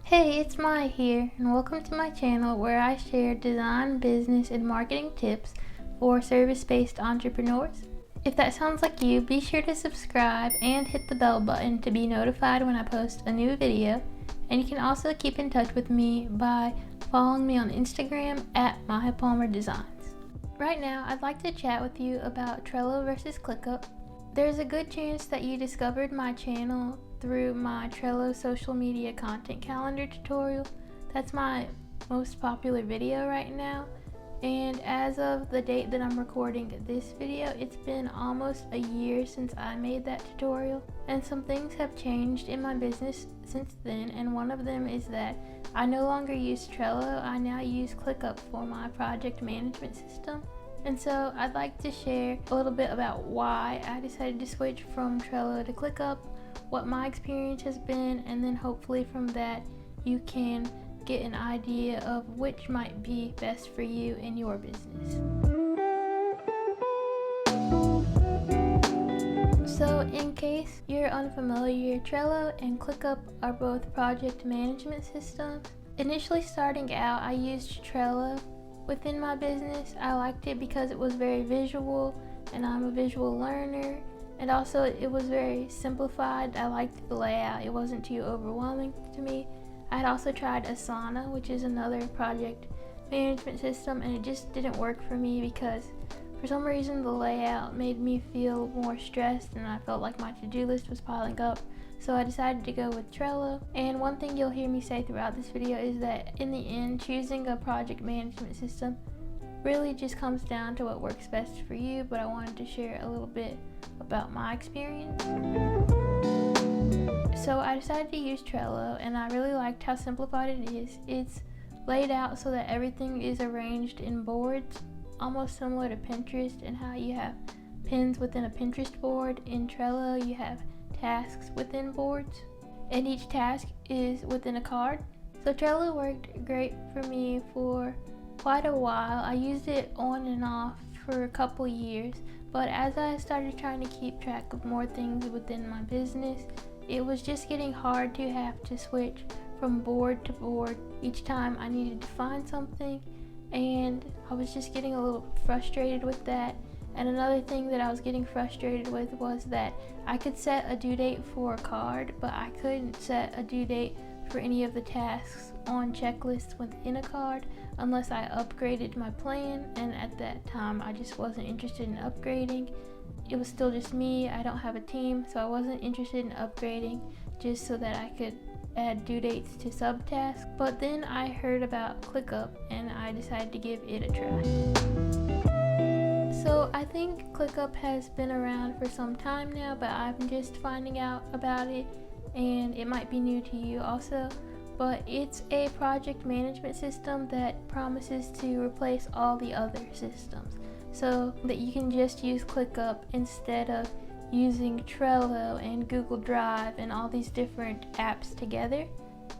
Hey, it's Mai here, and welcome to my channel where I share design, business, and marketing tips for service-based entrepreneurs. If that sounds like you, be sure to subscribe and hit the bell button to be notified when I post a new video, and you can also keep in touch with me by following me on Instagram at MaiPalmerDesigns. Right now, I'd like to chat with you about Trello versus ClickUp. There's a good chance that you discovered my channel through my Trello social media content calendar tutorial. That's my most popular video right now, and as of the date that I'm recording this video, it's been almost a year since I made that tutorial, and some things have changed in my business since then, and one of them is that I no longer use Trello. I now use ClickUp for my project management system. And so I'd like to share a little bit about why I decided to switch from Trello to ClickUp, what my experience has been, and then hopefully from that you can get an idea of which might be best for you in your business. So in case you're unfamiliar, Trello and ClickUp are both project management systems. Initially starting out, I used Trello within my business. I liked it because it was very visual, and I'm a visual learner, and also it was very simplified. I liked the layout. It wasn't too overwhelming to me. I had also tried Asana, which is another project management system, and it just didn't work for me because for some reason the layout made me feel more stressed, and I felt like my to-do list was piling up. So I decided to go with Trello, and one thing you'll hear me say throughout this video is that in the end, choosing a project management system really just comes down to what works best for you, but I wanted to share a little bit about my experience. So I decided to use Trello, and I really liked how simplified it is. It's laid out so that everything is arranged in boards, almost similar to Pinterest, and how you have pins within a Pinterest board. In Trello, you have tasks within boards, and each task is within a card. So Trello worked great for me for quite a while. I used it on and off for a couple years, but as I started trying to keep track of more things within my business, it was just getting hard to have to switch from board to board each time I needed to find something, and I was just getting a little frustrated with that. And another thing that I was getting frustrated with was that I could set a due date for a card, but I couldn't set a due date for any of the tasks on checklists within a card unless I upgraded my plan, and at that time I just wasn't interested in upgrading. It was still just me. I don't have a team, so I wasn't interested in upgrading just so that I could add due dates to subtasks. But then I heard about ClickUp, and I decided to give it a try. So I think ClickUp has been around for some time now, but I'm just finding out about it, and it might be new to you also. But it's a project management system that promises to replace all the other systems, so that you can just use ClickUp instead of using Trello and Google Drive and all these different apps together.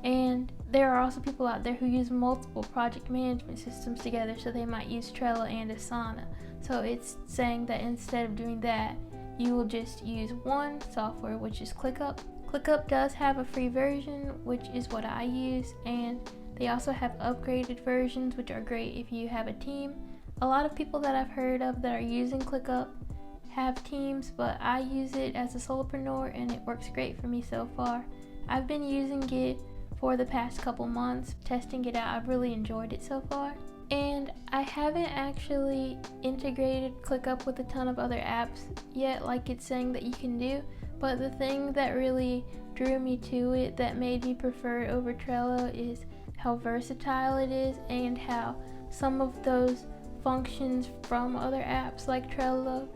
And there are also people out there who use multiple project management systems together, so they might use Trello and Asana. So it's saying that instead of doing that, you will just use one software, which is ClickUp. ClickUp does have a free version, which is what I use, and they also have upgraded versions, which are great if you have a team. A lot of people that I've heard of that are using ClickUp have teams, but I use it as a solopreneur, and it works great for me so far. I've been using it for the past couple months, testing it out. I've really enjoyed it so far. And I haven't actually integrated ClickUp with a ton of other apps yet, like it's saying that you can do, but the thing that really drew me to it, that made me prefer it over Trello, is how versatile it is, and how some of those functions from other apps like Trello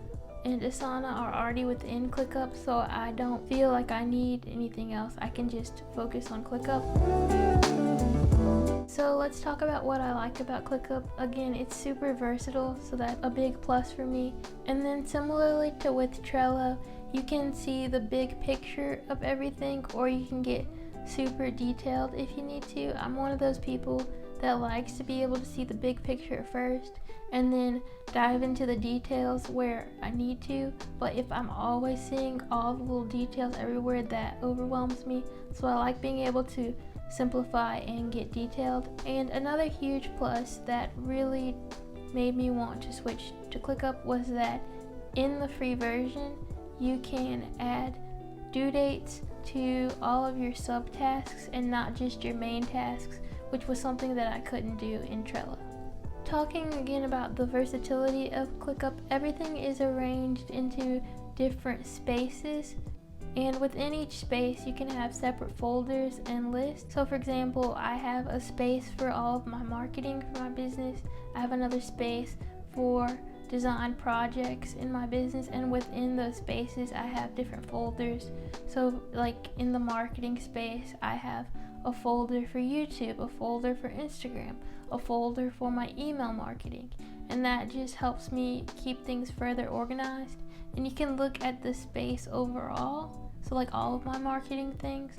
and Asana are already within ClickUp, so I don't feel like I need anything else. I can just focus on ClickUp. So let's talk about what I like about ClickUp. Again, it's super versatile, so that's a big plus for me. And then similarly to with Trello, you can see the big picture of everything, or you can get super detailed if you need to. I'm one of those people that likes to be able to see the big picture first and then dive into the details where I need to. But if I'm always seeing all the little details everywhere, that overwhelms me. So I like being able to simplify and get detailed. And another huge plus that really made me want to switch to ClickUp was that in the free version you can add due dates to all of your subtasks and not just your main tasks, which was something that I couldn't do in Trello. Talking again about the versatility of ClickUp, everything is arranged into different spaces, and within each space you can have separate folders and lists. So for example, I have a space for all of my marketing for my business. I have another space for design projects in my business, and within those spaces I have different folders. So like in the marketing space, I have a folder for YouTube, a folder for Instagram, a folder for my email marketing, and that just helps me keep things further organized. And you can look at the space overall, so like all of my marketing things,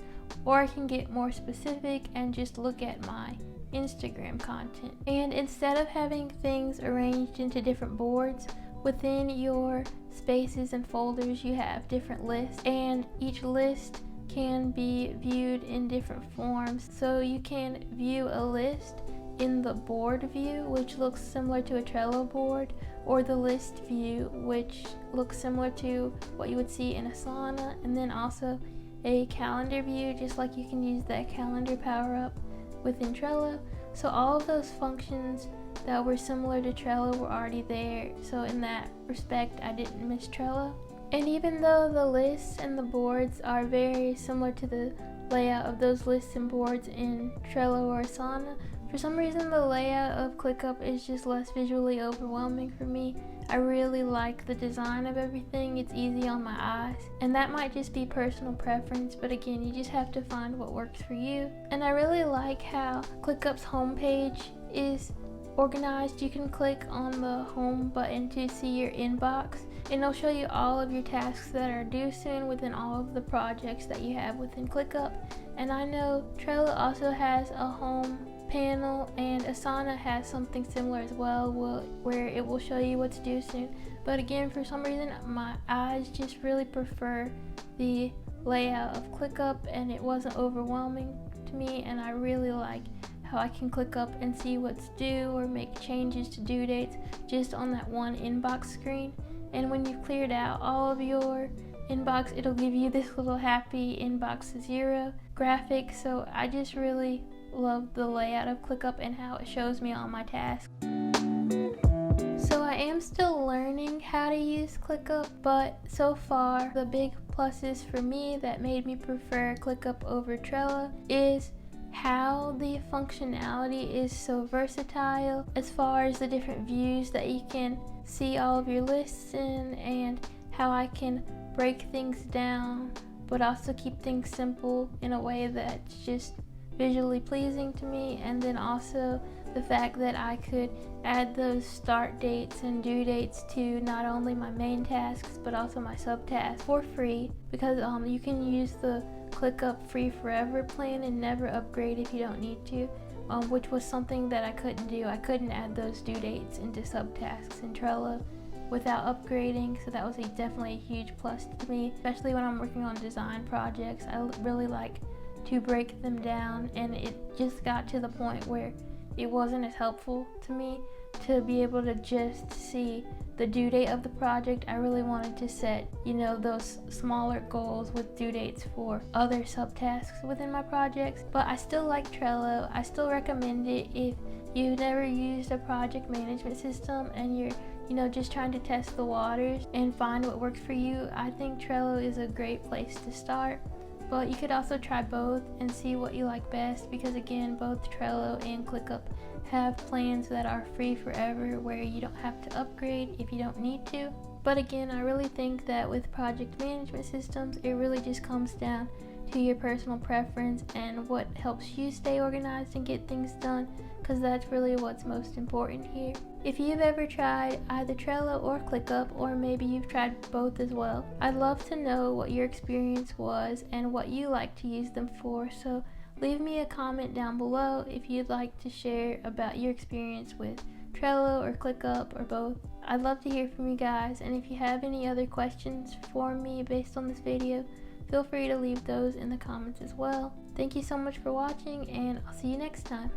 or I can get more specific and just look at my Instagram content. And instead of having things arranged into different boards, within your spaces and folders you have different lists, and each list can be viewed in different forms. So you can view a list in the board view, which looks similar to a Trello board, or the list view, which looks similar to what you would see in Asana, and then also a calendar view, just like you can use that calendar power up within Trello. So all of those functions that were similar to Trello were already there, so in that respect I didn't miss Trello. And even though the lists and the boards are very similar to the layout of those lists and boards in Trello or Asana, for some reason the layout of ClickUp is just less visually overwhelming for me. I really like the design of everything. It's easy on my eyes, and that might just be personal preference, but again, you just have to find what works for you. And I really like how ClickUp's homepage is organized. You can click on the home button to see your inbox, and it'll show you all of your tasks that are due soon within all of the projects that you have within ClickUp. And I know Trello also has a home panel, and Asana has something similar as well, where it will show you what's due soon. But again, for some reason my eyes just really prefer the layout of ClickUp, and it wasn't overwhelming to me, and I really like how I can click up and see what's due or make changes to due dates just on that one inbox screen. And when you've cleared out all of your inbox, it'll give you this little happy inbox 0 graphic. So I just really love the layout of ClickUp and how it shows me all my tasks. So I am still learning how to use ClickUp, but so far the big pluses for me that made me prefer ClickUp over Trello is how the functionality is so versatile as far as the different views that you can see all of your lists in, and how I can break things down but also keep things simple in a way that's just visually pleasing to me. And then also the fact that I could add those start dates and due dates to not only my main tasks but also my subtasks for free, because you can use the ClickUp free forever plan and never upgrade if you don't need to, which was something that I couldn't do. I couldn't add those due dates into subtasks in Trello without upgrading, so that was definitely a huge plus to me, especially when I'm working on design projects. I really like to break them down, and it just got to the point where it wasn't as helpful to me to be able to just see the due date of the project. I really wanted to set, those smaller goals with due dates for other subtasks within my projects. But I still like Trello. I still recommend it if you've never used a project management system and you're just trying to test the waters and find what works for you. I think Trello is a great place to start. But you could also try both and see what you like best, because again, both Trello and ClickUp have plans that are free forever where you don't have to upgrade if you don't need to. But again, I really think that with project management systems, it really just comes down to your personal preference and what helps you stay organized and get things done, because that's really what's most important here. If you've ever tried either Trello or ClickUp, or maybe you've tried both as well, I'd love to know what your experience was and what you like to use them for. So leave me a comment down below if you'd like to share about your experience with Trello or ClickUp or both. I'd love to hear from you guys, and if you have any other questions for me based on this video, feel free to leave those in the comments as well. Thank you so much for watching, and I'll see you next time.